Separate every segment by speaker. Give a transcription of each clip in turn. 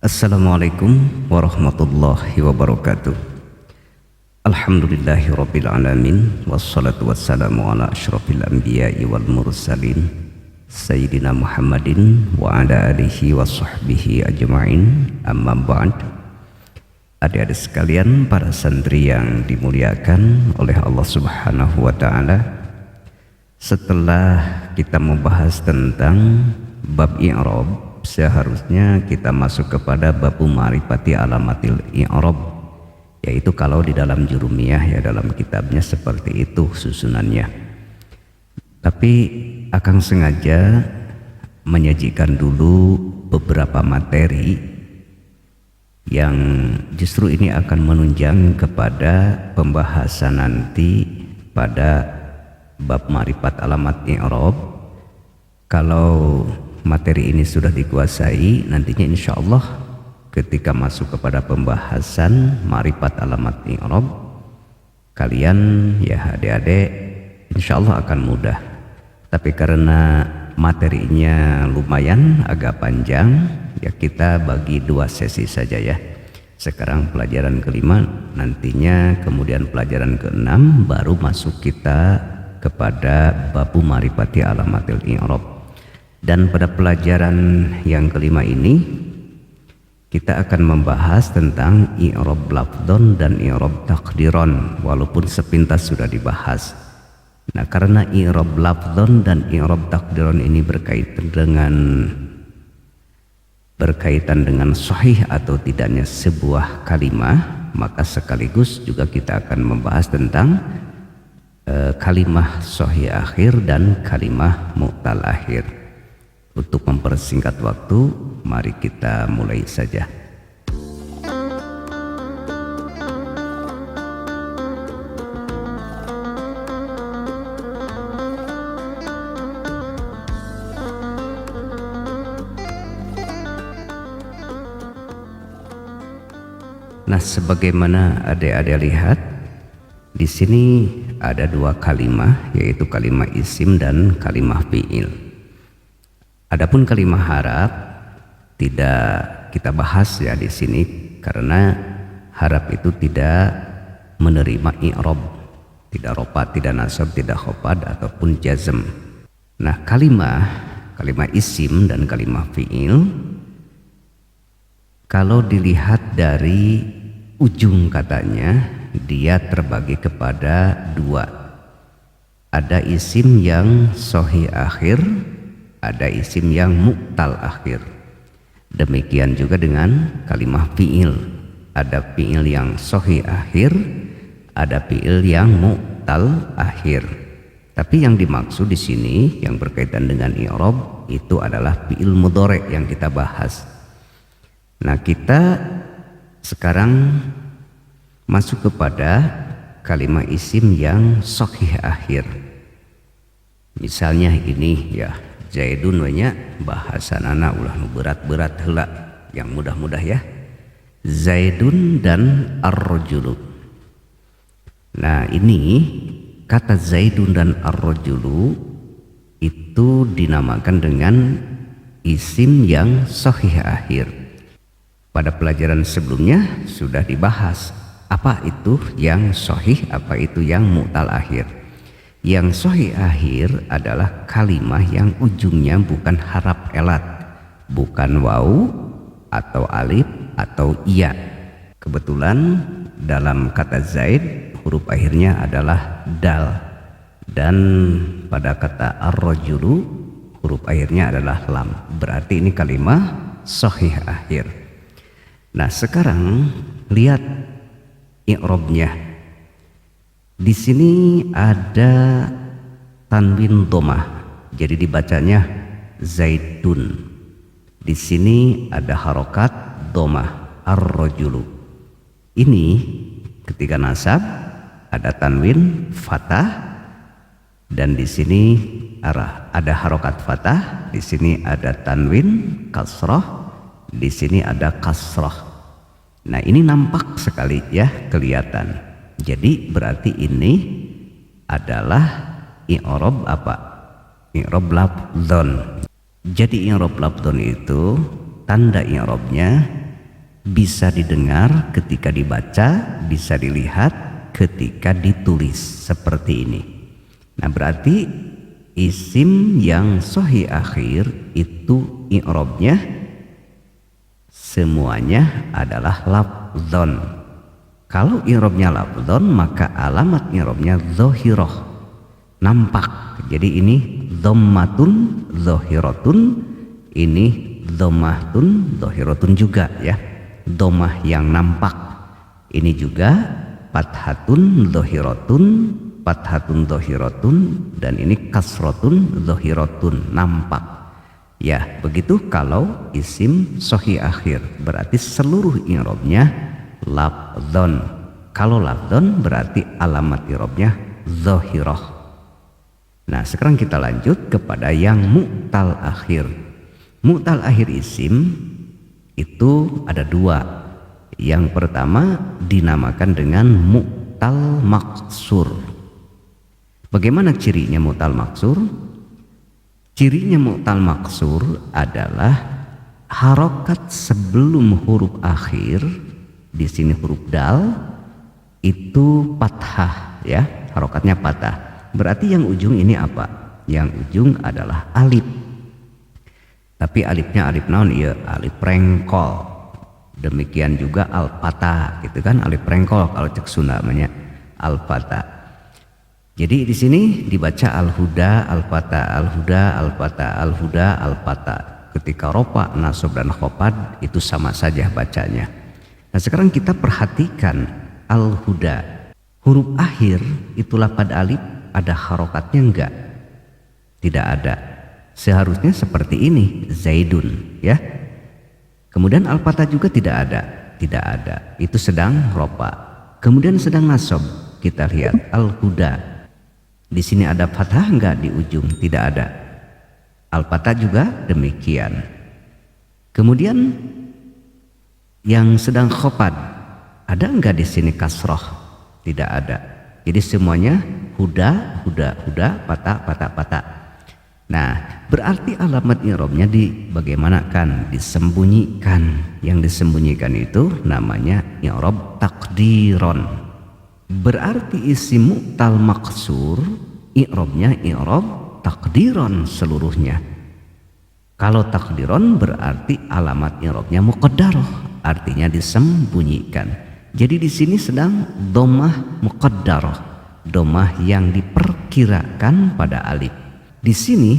Speaker 1: Assalamualaikum warahmatullahi wabarakatuh. Alhamdulillahirabbil alamin wassalatu wassalamu ala asyrafil anbiya'i wal mursalin sayyidina Muhammadin wa ala alihi washabbihi ajma'in. Amma ba'd. Adik-adik sekalian, para santri yang dimuliakan oleh Allah Subhanahu wa taala, setelah kita membahas tentang bab i'rab, seharusnya kita masuk kepada bab ma'rifati alamatil i'rab, yaitu kalau di dalam jurumiyah, ya dalam kitabnya seperti itu susunannya. Tapi Akang sengaja menyajikan dulu beberapa materi yang justru ini akan menunjang kepada pembahasan nanti pada bab ma'rifat alamat i'rab. Kalau materi ini sudah dikuasai, nantinya insya Allah ketika masuk kepada pembahasan ma'rifat alamat i'rab, kalian ya adik-adik insya Allah akan mudah. Tapi karena materinya lumayan agak panjang, ya kita bagi dua sesi saja ya. Sekarang pelajaran kelima, nantinya kemudian pelajaran keenam baru masuk kita kepada bab ma'rifati alamatil i'rab. Dan pada pelajaran yang kelima ini kita akan membahas tentang i'rab lafdhon dan i'rab takdiron, walaupun sepintas sudah dibahas. Nah, karena i'rab lafdhon dan i'rab takdiron ini berkaitan dengan sahih atau tidaknya sebuah kalimah, maka sekaligus juga kita akan membahas tentang kalimah sahih akhir dan kalimah mu'tal akhir. Untuk mempersingkat waktu, mari kita mulai saja. Nah, sebagaimana adik-adik lihat, di sini ada dua kalimah, yaitu kalimah isim dan kalimah fi'il. Adapun kalimah harap tidak kita bahas ya di sini, karena harap itu tidak menerima i'rab, tidak rofa, tidak nasab, tidak khofad ataupun jazm. Nah, kalimah isim dan kalimah fi'il, kalau dilihat dari ujung katanya, dia terbagi kepada dua. Ada isim yang sahih akhir, ada isim yang mu'tal akhir. Demikian juga dengan kalimah fi'il. Ada fi'il yang sahih akhir, ada fi'il yang mu'tal akhir. Tapi yang dimaksud di sini yang berkaitan dengan i'rab itu adalah fi'il mudhari' yang kita bahas. Nah, kita sekarang masuk kepada kalimah isim yang sahih akhir. Misalnya ini ya, Zaidun wanya bahasan anak ulah berat-berat heula, yang mudah-mudah ya. Zaidun dan ar-rajulu. Nah, ini kata Zaidun dan ar-rajulu itu dinamakan dengan isim yang sahih akhir. Pada pelajaran sebelumnya sudah dibahas apa itu yang sahih, apa itu yang mu'tal akhir. Yang sahih akhir adalah kalimah yang ujungnya bukan haraf elat, bukan waw atau alif atau iya. Kebetulan dalam kata Zaid huruf akhirnya adalah dal, dan pada kata ar-rajulu huruf akhirnya adalah lam. Berarti ini kalimah sahih akhir. Nah, sekarang lihat i'rabnya. Di sini ada tanwin dhammah, jadi dibacanya Zaidun. Di sini ada harokat dhammah, ar-rajulu. Ini ketika nasab ada tanwin fathah, dan di sini ada harokat fathah, di sini ada tanwin kasrah, di sini ada kasrah. Nah, ini nampak sekali ya, kelihatan. Jadi berarti ini adalah i'rab apa? I'rab lafdhon. Jadi i'rab lafdhon itu tanda i'rabnya bisa didengar ketika dibaca, bisa dilihat ketika ditulis seperti ini. Nah, berarti isim yang sahih akhir itu i'rabnya semuanya adalah lafdzon. Kalau i'rabnya lafdzon, maka alamat i'rabnya dhahirah, nampak. Jadi ini dhammatun dhahiratun, ini dhammatun dhahiratun juga ya, dhammah yang nampak. Ini juga fathatun dhahiratun, fathatun dhahiratun, dan ini kasratun dhahiratun, nampak. Ya, begitu kalau isim sahih akhir, berarti seluruh i'rabnya lafdzon. Kalau lafdzon berarti alamat i'rabnya dhahirah. Nah, sekarang kita lanjut kepada yang mu'tal akhir. Mu'tal akhir isim itu ada dua. Yang pertama dinamakan dengan mu'tal maksur. Bagaimana cirinya mu'tal maksur? Cirinya mu'tal maksur adalah harokat sebelum huruf akhir, di sini huruf dal, itu fathah ya, harokatnya patah. Berarti yang ujung ini apa? Yang ujung adalah alif. Tapi alifnya alif naon? Ya, alif prengkol. Demikian juga al-fatah, gitu kan? Alif prengkol kalau cek Sunda namanya al-fatah. Jadi di sini dibaca al-huda, al-fatah, al-huda, al-fatah, al-huda, al-fatah. Ketika rofa, nasab dan khofad itu sama saja bacanya. Nah, sekarang kita perhatikan al-huda. Huruf akhir itu lafad alif ada harokatnya enggak? Tidak ada. Seharusnya seperti ini, zaidun ya. Kemudian al-fatah juga tidak ada, tidak ada. Itu sedang rofa. Kemudian sedang nasab, kita lihat al-huda. Di sini ada fathah enggak di ujung? Tidak ada. Al-fatah juga demikian. Kemudian yang sedang khofad, ada enggak di sini kasroh? Tidak ada. Jadi semuanya huda, huda, huda, patah, patah, patah. Nah, berarti alamat i'rabnya bagaimanakan? Disembunyikan. Yang disembunyikan itu namanya i'rab takdiron. Berarti isim mu'tal maksur i'rabnya i'rab takdiron seluruhnya. Kalau takdiron berarti alamat i'rabnya muqaddarah, artinya disembunyikan. Jadi di sini sedang dhammah muqaddarah, dhammah yang diperkirakan pada alif. Di sini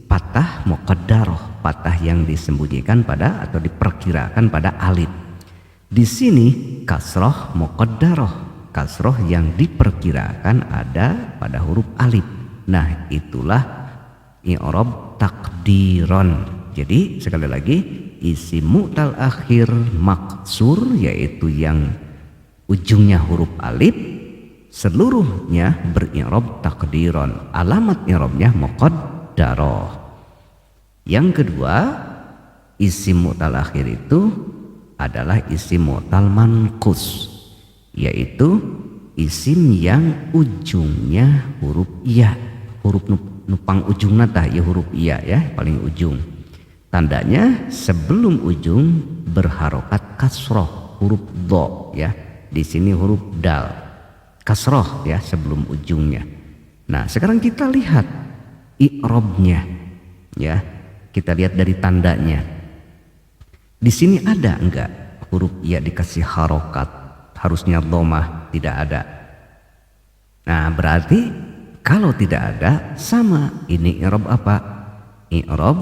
Speaker 1: patah muqaddarah, patah yang disembunyikan pada atau diperkirakan pada alif. Di sini kasroh muqaddarah, kasroh yang diperkirakan ada pada huruf alif. Nah, itulah i'rab takdiron. Jadi sekali lagi, isim mu'tal akhir maksur, yaitu yang ujungnya huruf alif, seluruhnya beri'rab takdiron. Alamat i'rabnya muqaddarah. Yang kedua, isim mu'tal akhir itu adalah isim mu'tal manqus, yaitu isim yang ujungnya huruf iya, huruf nupang ujung nata ya, huruf iya ya, paling ujung. Tandanya sebelum ujung berharokat kasroh, huruf do ya. Di sini huruf dal, kasroh ya sebelum ujungnya. Nah, sekarang kita lihat i'rabnya ya. Kita lihat dari tandanya. Di sini ada enggak huruf iya dikasih harokat? Harusnya dhammah, tidak ada. Nah, berarti kalau tidak ada, sama ini i'rab apa? I'rab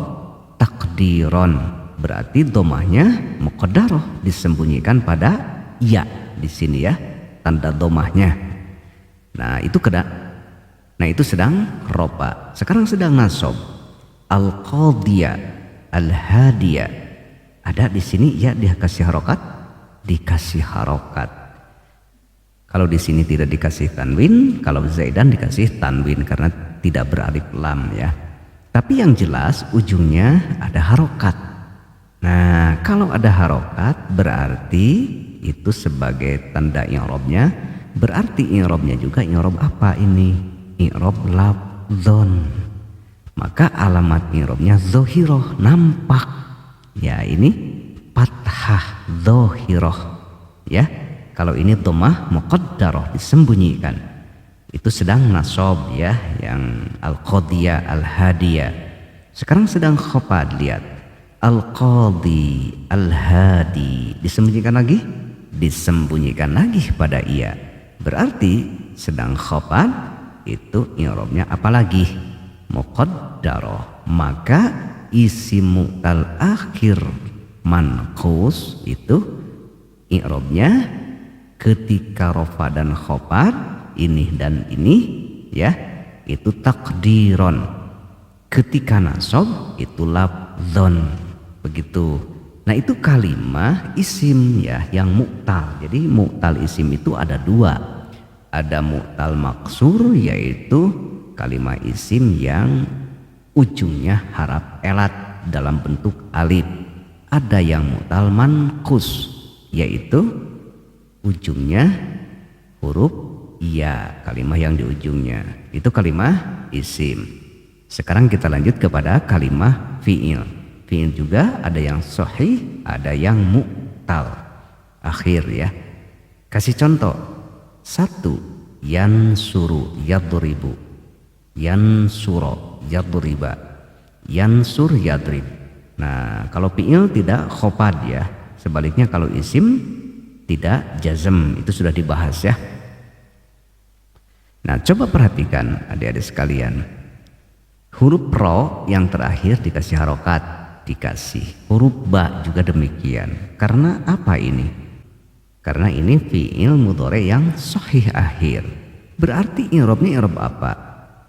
Speaker 1: takdiron. Berarti dhammahnya muqaddarah, disembunyikan pada ya di sini ya, tanda dhammahnya. Nah, itu sedang rofa. Sekarang sedang nasab. Al-qadiyah, al-hadiyah. Ada di sini ya dikasih harokat, dikasih harokat. Kalau di sini tidak dikasih tanwin, kalau zaidan dikasih tanwin karena tidak beralif lam ya. Tapi yang jelas ujungnya ada harokat. Nah, kalau ada harokat berarti itu sebagai tanda i'rabnya. Berarti i'rabnya juga i'rab apa ini? I'rab lafdzon. Maka alamat i'rabnya dhahirah, nampak. Ya, ini fathah. dhahirah ya. Kalau ini dhammah muqaddarah disembunyikan, itu sedang nasab ya, yang al-qadiyah al-hadiyah. Sekarang sedang khafad, lihat al-qadi al-hadi, disembunyikan lagi, disembunyikan lagi pada iya. Berarti sedang khafad itu i'rabnya apalagi? Muqaddarah. Maka isim mu'tal akhir manqus itu i'rabnya ketika rafa dan khafad, ini dan ini ya, itu takdiron. Ketika nasab itu lafdzon, begitu. Nah itu kalimah isim ya yang mu'tal. Jadi mu'tal isim itu ada dua. Ada mu'tal maksur, yaitu kalimah isim yang ujungnya haraf elat dalam bentuk alif. Ada yang mu'tal manqus, yaitu ujungnya huruf iya, kalimah yang di ujungnya itu kalimah isim. Sekarang kita lanjut kepada kalimah fi'il. Fi'il juga ada yang sahih, ada yang mu'tal akhir ya. Kasih contoh. 1 yansuru yadribu, yansuro yadriba, yansur yadrib. Nah kalau fi'il tidak khafad ya. Sebaliknya kalau isim tidak jazm, itu sudah dibahas ya. Nah coba perhatikan adik-adik sekalian, huruf ro yang terakhir dikasih harokat, dikasih huruf ba juga demikian. Karena apa ini? Karena ini fi'il mudhari yang sahih akhir. Berarti i'rabnya i'rab apa?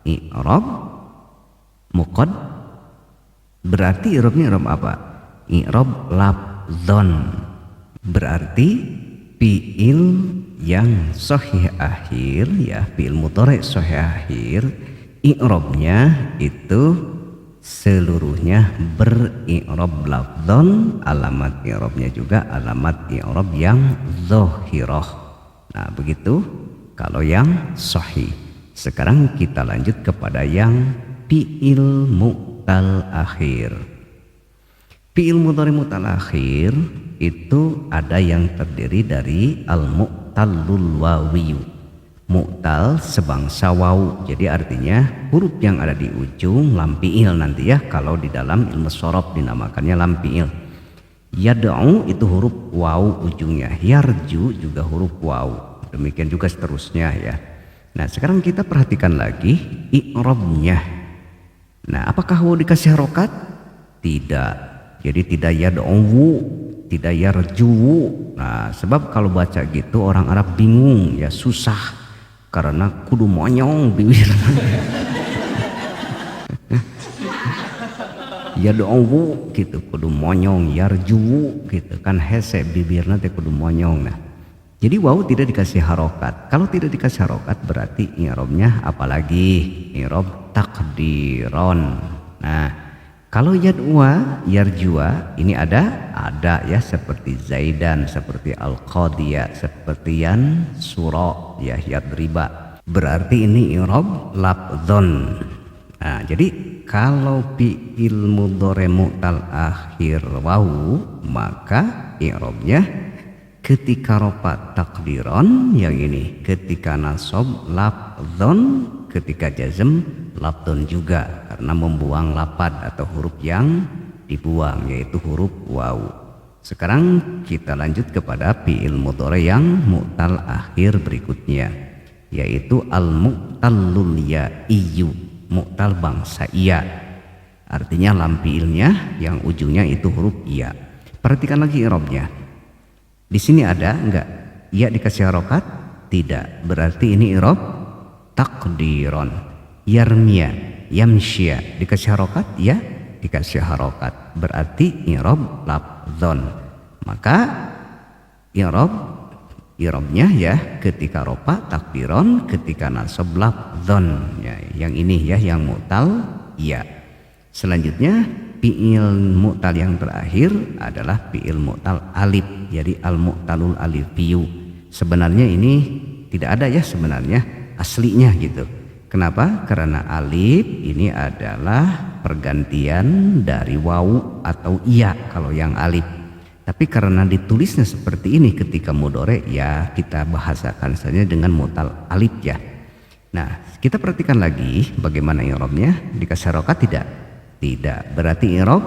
Speaker 1: I'rab muqad. Berarti i'rabnya i'rab apa? I'rab lafdzon. Berarti fi'il yang sahih akhir ya, fi'il mudhari sahih akhir, i'rabnya itu seluruhnya beri'rab lafdzon. Alamat i'rabnya juga alamat i'rab yang zahirah. Nah begitu kalau yang sahih. Sekarang kita lanjut kepada yang fi'il mu'tal akhir. Fi'il mudhari mu'tal akhir itu ada yang terdiri dari al-mu'tallul wawiyu. Mu'tal sebangsa wawu, jadi artinya huruf yang ada di ujung lam fi'il nanti ya, kalau di dalam ilmu shorof dinamakannya lam fi'il. Yad'u itu huruf wawu ujungnya, yarju juga huruf wawu, demikian juga seterusnya ya. Nah sekarang kita perhatikan lagi i'rabnya. Nah apakah wawu dikasih harokat? Tidak. Jadi tidak yad'u, tidak yarju. Nah sebab kalau baca gitu orang Arab bingung ya, susah karena kudu monyong bibir. Yad'u gitu kudu monyong, yarju gitu kan hese bibirna teh kudu monyong. Nah jadi wawu tidak dikasih harokat. Kalau tidak dikasih harokat berarti i'rabnya apalagi? I'rab takdiron. Nah kalau yad'wa, yarjua ini ada ya, seperti Zaidan, seperti al-qadiyah, seperti yansuro ya, yadriba. Berarti ini i'rab lafdzon. Nah, jadi kalau fi'il mudhari mu'tal akhir wawu, maka i'rabnya ketika rafa takdiron yang ini, ketika nasab lafdzon, ketika jazm lafdzon juga, karena membuang lapad atau huruf yang dibuang yaitu huruf wawu. Sekarang kita lanjut kepada fi'il mudhari yang mu'tal akhir berikutnya, yaitu al-mu'tallul ya'iyu, mu'tal bangsa iya. Artinya lam fi'ilnya yang ujungnya itu huruf iya. Perhatikan lagi i'rabnya. Di sini ada enggak iya dikasih harokat? Tidak. Berarti ini i'rab takdiron. Yarmia, yamsya dikasih harokat? Ya dikasih harokat. Berarti i'rab lafdzon. Maka i'rabnya ya ketika rofa takdiron, ketika nasab lafdzon ya, yang ini ya yang mu'tal ya. Selanjutnya fi'il mu'tal yang terakhir adalah fi'il mu'tal alif, jadi al-mu'talul alifiyu. Sebenarnya ini tidak ada ya sebenarnya aslinya gitu. Kenapa? Karena alif ini adalah pergantian dari wawu atau iya kalau yang alif. Tapi karena ditulisnya seperti ini ketika mudhari, ya kita bahasakan saja dengan mu'tal alif ya. Nah, kita perhatikan lagi bagaimana i'rabnya. Dikasih harokat tidak? Tidak. Berarti i'rab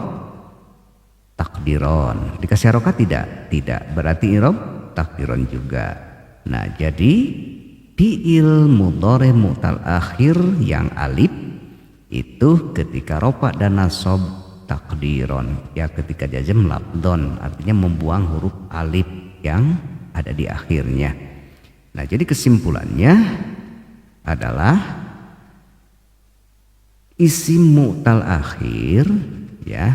Speaker 1: takdiron. Dikasih harokat tidak? Tidak. Berarti i'rab takdiron juga. Nah, jadi fi'il mudhari mu'tal akhir yang alif itu ketika rofa dan nasab takdiron, ya ketika jazm labdon, artinya membuang huruf alif yang ada di akhirnya. Nah, jadi kesimpulannya adalah isim mu'tal akhir ya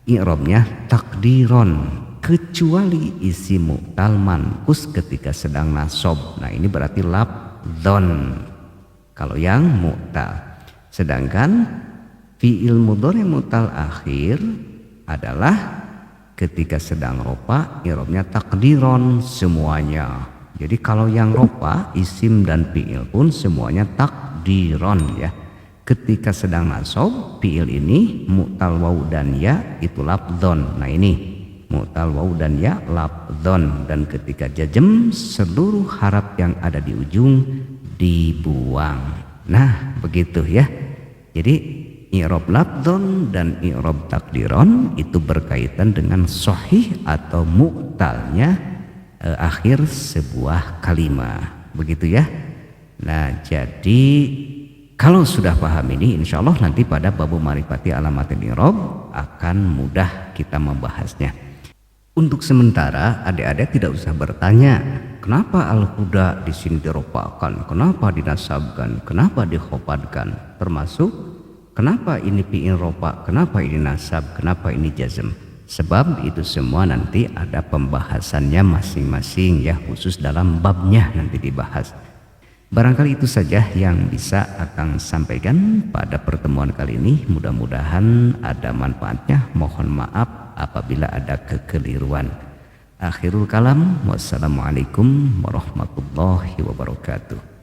Speaker 1: i'rabnya takdiron, kecuali isim mu'tal manqus ketika sedang nasab. Nah, ini berarti labdon kalau yang mu'tal. Sedangkan fi'il mudhari mu'tal akhir adalah ketika sedang rofa, i'rabnya takdiron semuanya. Jadi kalau yang rofa, isim dan fi'il pun semuanya takdiron ya. Ketika sedang nasab, fi'il ini mu'tal waw dan ya itu labdon. Nah, ini mu'tal waw dan ya labdon, dan ketika jazm seluruh haraf yang ada di ujung dibuang. Nah, begitu ya. Jadi i'rab labdon dan i'rab takdiron itu berkaitan dengan sahih atau mu'talnya akhir sebuah kalimat, begitu ya. Nah, jadi kalau sudah paham ini, insya Allah nanti pada babu ma'rifati alamatil i'rab akan mudah kita membahasnya. Untuk sementara adik-adik tidak usah bertanya kenapa al-huda di sini dirofakan, kenapa dinasabkan, kenapa dikhofatkan, termasuk kenapa ini fi'il rofa, kenapa ini nasab, kenapa ini jazm. Sebab itu semua nanti ada pembahasannya masing-masing ya, khusus dalam babnya nanti dibahas. Barangkali itu saja yang bisa Akang sampaikan pada pertemuan kali ini. Mudah-mudahan ada manfaatnya. Mohon maaf apabila ada kekeliruan. Akhirul kalam, wassalamualaikum warahmatullahi wabarakatuh.